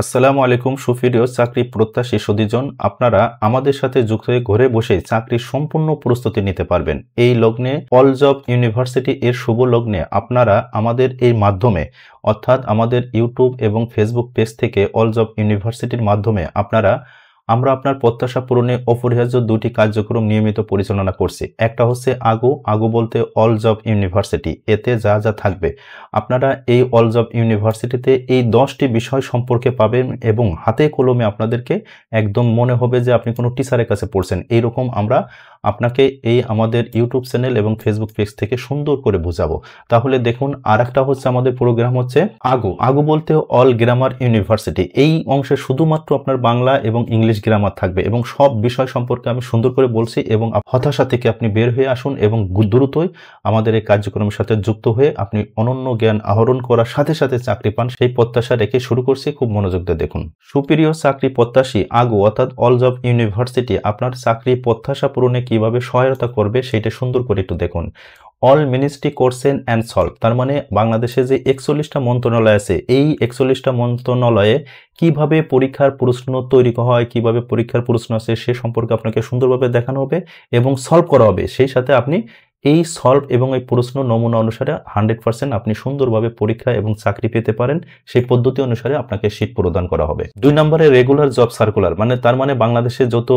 আসসালামু আলাইকুম সুপ্রিয় চাকরি প্রত্যাশী সুধীজন, আপনারা আমাদের সাথে যুক্ত হয়ে ঘরে বসে চাকরির সম্পূর্ণ প্রস্তুতি নিতে পারবেন। এই লগ্নে অল জব ইউনিভার্সিটি এর শুভ লগ্নে আপনারা আমাদের এই মাধ্যমে অর্থাৎ আমাদের ইউটিউব এবং ফেসবুক পেজ থেকে অল জব ইউনিভার্সিটির মাধ্যমে আমরা আপনার প্রত্যাশা পূরণে অপরিহার্য দুটি কার্যক্রম নিয়মিত পরিচালনা করছি। একটা হচ্ছে আগু বলতে অল জব ইউনিভার্সিটি। এতে যা যা থাকবে আপনারা এই অল জব ইউনিভার্সিটিতে এই 10টি বিষয় সম্পর্কে পাবেন এবং হাতে কলমে আপনাদেরকে একদম মনে হবে যে আপনি কোনো টিচারের কাছে পড়ছেন। এইরকম আমরা আপনাকে এই আমাদের ইউটিউব চ্যানেল এবং ফেসবুক পেজ থেকে সুন্দর করে বোঝাবো। তাহলে দেখুন, আর একটা হচ্ছে আমাদের প্রোগ্রাম হচ্ছে আগু বলতে অল গ্রামার ইউনিভার্সিটি। এই অংশে শুধুমাত্র আপনার বাংলা এবং ইংলিশ গ্রামার থাকবে এবং সব বিষয় সম্পর্কে আমি সুন্দর করে বলছি এবং হতাশা থেকে আপনি বের হয়ে আসুন এবং দ্রুতই আমাদের এই কার্যক্রমের সাথে যুক্ত হয়ে আপনি অনন্য জ্ঞান আহরণ করার সাথে সাথে চাকরি পান, সেই প্রত্যাশা রেখে শুরু করছি। খুব মনোযোগ দিয়ে দেখুন। সুপ্রিয় চাকরি প্রত্যাশী, আগু অর্থাৎ অল জব ইউনিভার্সিটি আপনার চাকরি প্রত্যাশা পূরণে কিভাবে সহায়তা করবে সেটা সুন্দর করে একটু দেখুন। All ministry question and solve, তার মানে বাংলাদেশে যে 41টা মন্ত্রণালয় আছে, এই 41টা মন্ত্রণালয়ে কিভাবে পরীক্ষার প্রশ্ন তৈরি হয়, কিভাবে পরীক্ষার প্রশ্ন আছে সে সম্পর্কে আপনাকে সুন্দরভাবে দেখানো হবে এবং সলভ করা হবে। সেই সাথে আপনি এই সলভ এবং এই প্রশ্ন নমুনা অনুসারে 100% আপনি সুন্দরভাবে পরীক্ষা এবং চাকরি পেতে পারেন। সেই পদ্ধতি অনুসারে আপনাকে শীট প্রদান করা হবে। 2 নম্বরে রেগুলার জব সার্কুলার, তার মানে বাংলাদেশে যত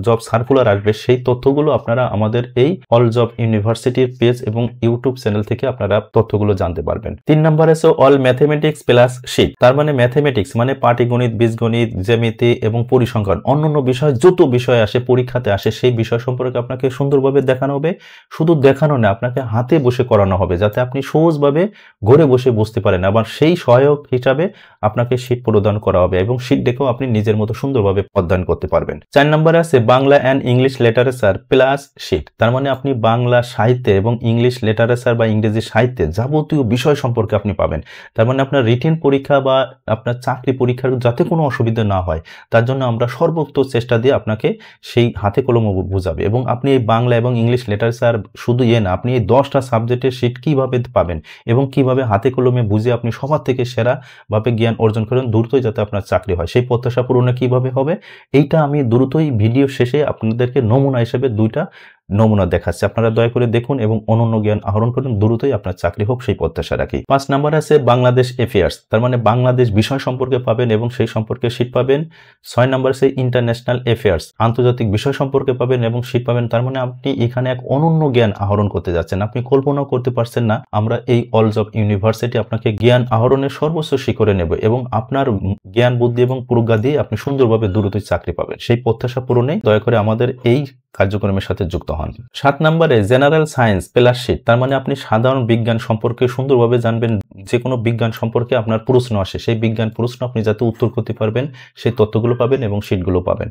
জব সার্কুলার আসবে সেই তথ্যগুলো আপনারা আমাদের এই অল জব ইউনিভার্সিটির পেজ এবং ইউটিউব চ্যানেল থেকে আপনারা তথ্যগুলো জানতে পারবেন। 3 নম্বরে আছে অল ম্যাথমেটিক্স প্লাস শীট, তার মানে ম্যাথমেটিক্স মানে পাটিগণিত, বীজগণিত, জ্যামিতি এবং পরিসংখ্যান অন্যান্য বিষয় যত বিষয় আসে পরীক্ষাতে আসে সেই বিষয় সম্পর্কে আপনাকে সুন্দরভাবে দেখানো হবে। শুধু দেখানো না, আপনাকে হাতে বসে করানো হবে যাতে আপনি সহজভাবে ঘরে বসে বুঝতে পারেন। আবার সেই সহায়ক হিসাবে আপনাকে শীট প্রদান করা হবে এবং শীট দেখেও আপনি নিজের মতো সুন্দরভাবে অধ্যয়ন করতে পারবেন। 4 নম্বরে আছে Bangla and English literature plus sheet, তার মানে আপনি বাংলা সাহিত্যে এবং ইংলিশ লিটারেচার বা ইংরেজি সাহিত্যে যাবতীয় বিষয় সম্পর্কে আপনি পাবেন। তার মানে আপনার রিটেন পরীক্ষা বা আপনার চাকরি পরীক্ষার যাতে কোনো অসুবিধা না হয় তার জন্য আমরা সর্বোচ্চ চেষ্টা দিয়ে আপনাকে সেই হাতে কলমে বোঝাবে। এবং আপনি এই বাংলা এবং ইংলিশ লিটারেচার শুধু না, আপনি এই 10টা সাবজেক্টের শীট কিভাবে পাবেন এবং কিভাবে হাতে কলমে বুঝে আপনি সবার থেকে সেরা ভাবে জ্ঞান অর্জন করেন দ্রুতই যাতে আপনার চাকরি হয়, সেই প্রত্যাশা পূরণে কিভাবে হবে এইটা আমি দ্রুতই ভিডিও শেষে আপনাদেরকে নমুনা হিসেবে 2টা নমুনা দেখাচ্ছে। আপনারা দয়া করে দেখুন এবং অনন্য জ্ঞান আহরণ করুন, দ্রুতই আপনার চাকরি হোক সেই প্রত্যাশা রাখি। 5 নম্বর আছে বাংলাদেশ অ্যাফেয়ার্স, তার মানে বাংলাদেশ বিষয় সম্পর্কে পাবেন এবং সেই সম্পর্কে শীট পাবেন। 6 নম্বর আছে ইন্টারন্যাশনাল অ্যাফেয়ার্স, আন্তর্জাতিক বিষয় সম্পর্কে পাবেন এবং শীট পাবেন। তার মানে আপনি এখানে এক অনন্য জ্ঞান আহরণ করতে যাচ্ছেন, আপনি কল্পনাও করতে পারছেন না। আমরা এই অল জব ইউনিভার্সিটি আপনাকে জ্ঞান আহরণের সর্বোচ্চ শিখরে নেব এবং আপনার জ্ঞান বুদ্ধি এবং প্রজ্ঞা দিয়ে আপনি সুন্দরভাবে দ্রুতই চাকরি পাবেন। সেই প্রত্যাশা পূরণে দয়া করে আমাদের এই কার্যক্রমের সাথে যুক্ত হন। 7 নম্বরে জেনারেল সায়েন্স প্লাস শীট, তার মানে আপনি সাধারণ বিজ্ঞান সম্পর্কে সুন্দরভাবে জানবেন। যে কোনো বিজ্ঞান সম্পর্কে আপনার প্রশ্ন আসে, সেই বিজ্ঞান প্রশ্ন আপনি যাতে উত্তর করতে পারবেন সেই তথ্যগুলো পাবেন এবং শীটগুলো পাবেন।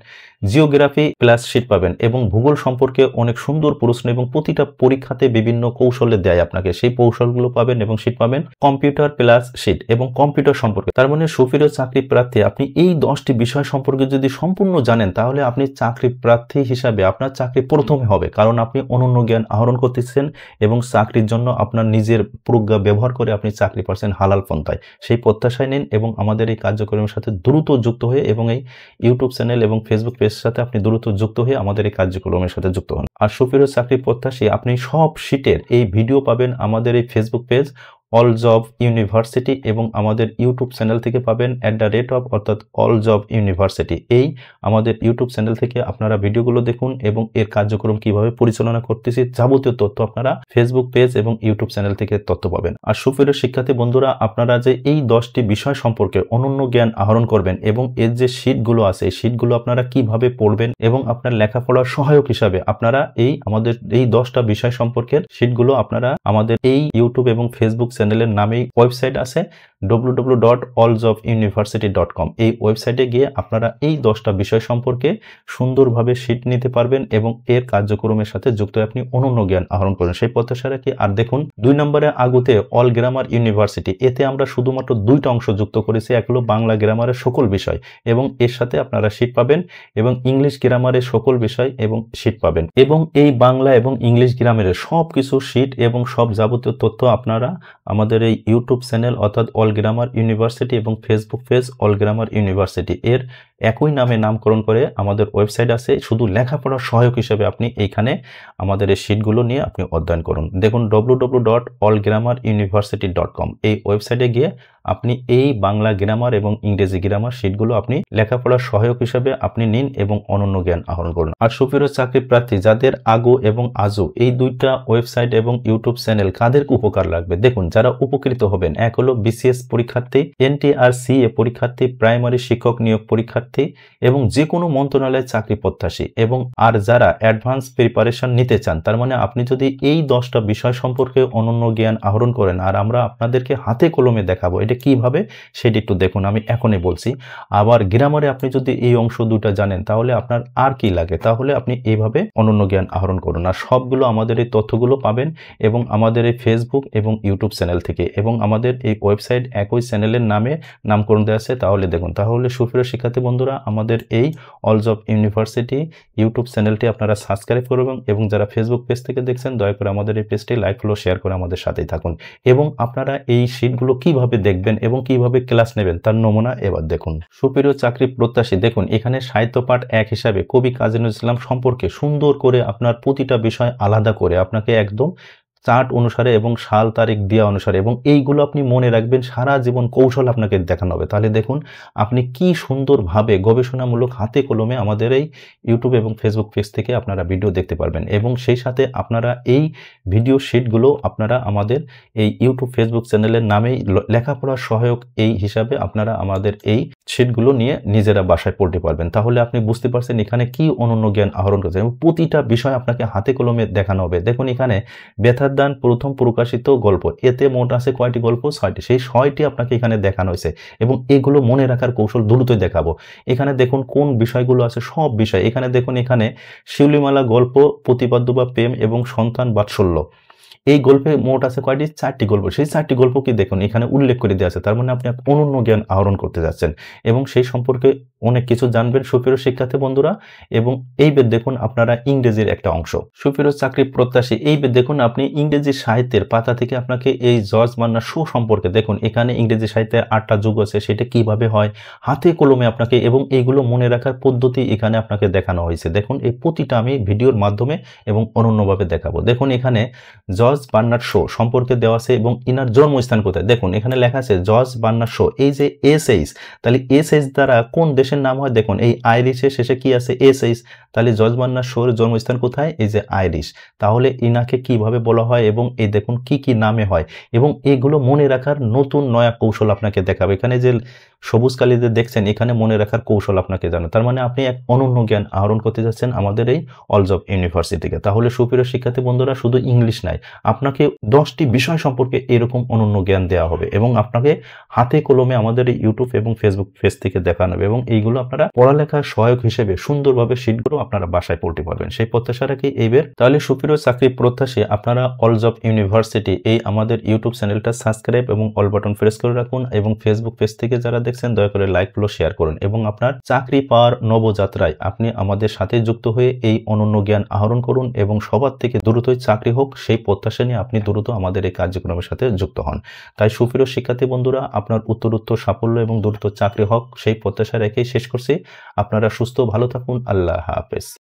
জিওগ্রাফি প্লাস শীট পাবেন এবং ভূগোল সম্পর্কে অনেক সুন্দর প্রশ্ন এবং প্রতিটা পরীক্ষাতে বিভিন্ন কৌশলে দেয় আপনাকে, সেই কৌশলগুলো পাবেন এবং শীট পাবেন। কম্পিউটার প্লাস শীট এবং কম্পিউটার সম্পর্কে, তার মানে সুপ্রিয় চাকরি প্রার্থী আপনি এই 10টি বিষয় সম্পর্কে যদি সম্পূর্ণ জানেন তাহলে আপনি চাকরি প্রার্থী হিসাবে আপনার চাকরি প্রথমে হবে, কারণ আপনি অনন্য জ্ঞান আহরণ করতেছেন এবং চাকরির জন্য আপনার নিজের প্রজ্ঞা ব্যবহার করে আপনি চাকরি পাচ্ছেন হালাল পন্থায়। সেই প্রত্যাশায় নিন এবং আমাদের এই কার্যক্রমের সাথে দ্রুত যুক্ত হয়ে এবং এই ইউটিউব চ্যানেল এবং ফেসবুক পেজের সাথে আপনি দ্রুত যুক্ত হয়ে আমাদের এই কার্যক্রমের সাথে যুক্ত হন। আর সুপ্রিয় চাকরি প্রত্যাশী, আপনি সব শীটের এই ভিডিও পাবেন আমাদের এই Facebook page all job university এবং আমাদের ইউটিউব চ্যানেল থেকে পাবেন অর্থাৎ অল জব ইউনিভার্সিটি। এই আমাদের ইউটিউব চ্যানেল থেকে আপনারা ভিডিওগুলো দেখুন এবং এর কার্যক্রম কিভাবে পরিচালনা করতেছি যাবতীয় তথ্য আপনারা ফেসবুক পেজ এবং ইউটিউব চ্যানেল থেকে তথ্য পাবেন। আর সুপ্রিয় শিক্ষার্থী বন্ধুরা, আপনারা যে এই 10টি বিষয় সম্পর্কে অনন্য জ্ঞান আহরণ করবেন এবং এর যে শীটগুলো আছে এই শীটগুলো আপনারা কিভাবে পড়বেন এবং আপনার লেখাপড়ার সহায়ক হিসাবে আপনারা আমাদের এই 10টা বিষয় সম্পর্কের শীটগুলো আপনারা আমাদের এই ইউটিউব এবং ফেসবুক চ্যানেলের নামেই ওয়েবসাইট আছে www.alljobuniversity.com। এই ওয়েবসাইটে গিয়ে আপনারা এই 10টা বিষয় সম্পর্কে সুন্দরভাবে শীট নিতে পারবেন এবং এর কার্যক্রমের সাথে যুক্ত হয়ে আপনি অনন্য জ্ঞান আহরণ করেন, সেই প্রত্যাশা রাখি। আর দেখুন 2 নম্বরে আগুতে অল গ্রামার ইউনিভার্সিটি, এতে আমরা শুধুমাত্র 2টা অংশ যুক্ত করেছি। এক হলো বাংলা গ্রামারের সকল বিষয় এবং এর সাথে আপনারা শীট পাবেন এবং ইংলিশ গ্রামারের সকল বিষয় এবং শীট পাবেন এবং এই বাংলা এবং ইংলিশ গ্রামারের সব কিছু শীট এবং সব যাবতীয় তথ্য আপনারা আমাদের এই ইউটিউব চ্যানেল অর্থাৎ অল গ্রামার ইউনিভার্সিটি এবং Facebook page all grammar university এর একই নামে নামকরণ করে আমাদের ওয়েবসাইট আছে। শুধু লেখাপড়ার সহায়ক হিসেবে আপনি এইখানে আমাদের এই শিটগুলো নিয়ে আপনি অধ্যয়ন করুন। দেখুন www.allgrammaruniversity.com এই ওয়েবসাইটে গিয়ে আপনি এই বাংলা গ্রামার এবং ইংরেজি গ্রামার শিটগুলো আপনি লেখাপড়ার সহায়ক হিসেবে আপনি নিন এবং অনন্য জ্ঞান আহরণ করুন। আর সুপ্রিয় চাকরি প্রার্থী যাদের আগো এবং আজও এই দুইটা ওয়েবসাইট এবং ইউটিউব চ্যানেল কাদের উপকার লাগবে, দেখুন যারা উপকৃত হবেন, এক হলো বিসিএস পরীক্ষার্থী, NTRCA পরীক্ষার্থী, প্রাইমারি শিক্ষক নিয়োগ পরীক্ষার্থী এবং যে কোনো মন্ত্রণালয়ের চাকরি প্রত্যাশী, এবং আর যারা অ্যাডভান্স প্রিপারেশন নিতে চান, তার মানে আপনি যদি এই 10টা বিষয় সম্পর্কে অনন্য জ্ঞান আহরণ করেন আর আমরা আপনাদেরকে হাতে কলমে দেখাবো এটা কিভাবে, সেটা একটু দেখুন, আমি এখনই বলছি। আবার গ্রামারে আপনি যদি এই অংশ দুটা জানেন তাহলে আপনার আর কি লাগে, তাহলে আপনি এইভাবে অনন্য জ্ঞান আহরণ করুন। আর সবগুলো আমাদের এই তথ্যগুলো পাবেন এবং আমাদের এই ফেসবুক এবং ইউটিউব চ্যানেল থেকে, এবং আমাদের এই ওয়েবসাইট একই চ্যানেলের নামে নামকরণ দেওয়া আছে। তাহলে দেখুন, তাহলে সুপ্রিয় শিক্ষার্থী বন্ধুরা আমাদের এই অল জব ইউনিভার্সিটি ইউটিউব চ্যানেলটি আপনারা সাবস্ক্রাইব করবেন, এবং যারা ফেসবুক পেজ থেকে দেখছেন দয়া করে আমাদের এই পেজটি লাইক ফলো শেয়ার করে আমাদের সাথেই থাকুন। এবং আপনারা এই শিটগুলো কিভাবে দেখবেন এবং কিভাবে ক্লাস নেবেন তার নমুনা এবার দেখুন। সুপ্রিয় চাকরি প্রত্যাশী, দেখুন এখানে সাহিত্য পাঠ 1 হিসাবে কবি কাজী নজরুল ইসলাম সম্পর্কে সুন্দর করে আপনার প্রতিটা বিষয় আলাদা করে আপনাকে একদম চার্ট অনুসারে এবং সাল তারিখ দেওয়া অনুসারে, এবং এইগুলো আপনি মনে রাখবেন, সারা জীবন কৌশল আপনাকে দেখানো হবে। তাহলে দেখুন আপনি কি সুন্দরভাবে গবেষণামূলক হাতে কলমে আমাদের এই ইউটিউব এবং ফেসবুক পেজ থেকে আপনারা ভিডিও দেখতে পারবেন, এবং সেই সাথে আপনারা এই ভিডিও শিটগুলো আপনারা আমাদের এই ইউটিউব ফেসবুক চ্যানেলের নামেই লেখাপড়ার সহায়ক এই হিসাবে আপনারা আমাদের এই শিটগুলো নিয়ে নিজেরা বাসায় পড়তে পারবেন। তাহলে আপনি বুঝতে পারছেন এখানে কি অনন্য জ্ঞান আহরণ করছেন, এবং প্রতিটা বিষয় আপনাকে হাতে কলমে দেখানো হবে। দেখুন এখানে ব্যথার দান প্রথম প্রকাশিত গল্প, এতে মোট আছে কয়টি গল্প? 6টি। সেই 6টি আপনাকে এখানে দেখানো হয়েছে, এবং এগুলো মনে রাখার কৌশল দ্রুতই দেখাবো। এখানে দেখুন কোন বিষয়গুলো আছে, সব বিষয় এখানে দেখুন। এখানে শিউলিমালা গল্প, প্রতিপাদ্য বা প্রেম এবং সন্তান বাৎসল্য, এই গল্পে মোট আছে কয়টি? 4টি গল্প। সেই 4টি গল্প কি দেখুন এখানে উল্লেখ করে দেওয়া আছে। তার মানে আপনি অনন্য জ্ঞান আহরণ করতে যাচ্ছেন এবং সেই সম্পর্কে অনেক কিছু জানবেন সুপ্রিয় শিক্ষার্থী বন্ধুরা। এবং এইবার দেখুন আপনারা ইংরেজির একটা অংশ, সুপ্রিয় চাকরি প্রত্যাশী, এইবার দেখুন আপনি ইংরেজি সাহিত্যের পাতা থেকে আপনাকে এই জর্জ বার্নার্ড শো সম্পর্কে, দেখুন এখানে ইংরেজি সাহিত্যের 8টা যুগ আছে, সেটা কিভাবে হয় হাতে কলমে আপনাকে, এবং এইগুলো মনে রাখার পদ্ধতি এখানে আপনাকে দেখানো হয়েছে। দেখুন এই প্রতিটা আমি ভিডিওর মাধ্যমে এবং অনন্যভাবে দেখাবো। দেখুন এখানে জর্জ বার্নার্ড শো সম্পর্কে দেওয়া আছে এবং ইনার জন্মস্থান কোথায়, দেখুন এখানে লেখা আছে জর্জ বার্নার্ড শো। এই যে SH, তাহলে SH দ্বারা কোন দেশের নাম হয়, দেখুন এই আইরিশের শেষে কি আছে? SH। তাহলে জর্জ বার্নার্ড শোর জন্মস্থান কোথায়? এই যে আইরিশ। তাহলে ইনাকে কিভাবে বলা হয় এবং এই দেখুন কি কি নামে হয়, এবং এগুলো মনে রাখার নতুন নয়া কৌশল আপনাকে দেখাবে। এখানে যে সবুজ কালিতে দেখছেন এখানে মনে রাখার কৌশল আপনাকে জানো। তার মানে আপনি এক অনন্য জ্ঞান আহরণ করতে যাচ্ছেন আমাদের এই অল জব ইউনিভার্সিটিকে। তাহলে সুপ্রিয় শিক্ষার্থী বন্ধুরা শুধু ইংলিশ নাই, আপনাকে 10টি বিষয় সম্পর্কে এরকম অনন্য জ্ঞান দেওয়া হবে এবং আপনাকে হাতে কলমে আমাদের এই ইউটিউব এবং ফেসবুক পেজ থেকে দেখানো হবে, এবং এইগুলো আপনারা পড়ালেখার সহায়ক হিসেবে সুন্দরভাবে শিটগুলো আপনারা বাসায় পড়তে পারবেন। সেই প্রত্যাশা রাখি এইবার। তাহলে সুপ্রিয় চাকরি প্রত্যাশী আপনারা অল জব ইউনিভার্সিটি এই আমাদের ইউটিউব চ্যানেলটা সাবস্ক্রাইব এবং অল বাটন প্রেস করে রাখুন, এবং ফেসবুক পেজ থেকে যারা দেখছেন দয়া করে লাইক ফলো শেয়ার করুন, এবং আপনার চাকরি পাওয়ার নবযাত্রায় আপনি আমাদের সাথে যুক্ত হয়ে এই অনন্য জ্ঞান আহরণ করুন, এবং সবার থেকে দ্রুতই চাকরি হোক সেই প্রত্যাশা নিয়ে আপনি দ্রুত আমাদের এই কার্যক্রমের সাথে যুক্ত হন। তাই সুপ্রিয় শিক্ষার্থী বন্ধুরা আপনার উত্তরোত্তর সাফল্য এবং দ্রুত চাকরি হোক সেই প্রত্যাশা রেখেই শেষ করছি। আপনারা সুস্থ ভালো থাকুন। আল্লাহ হাফেজ।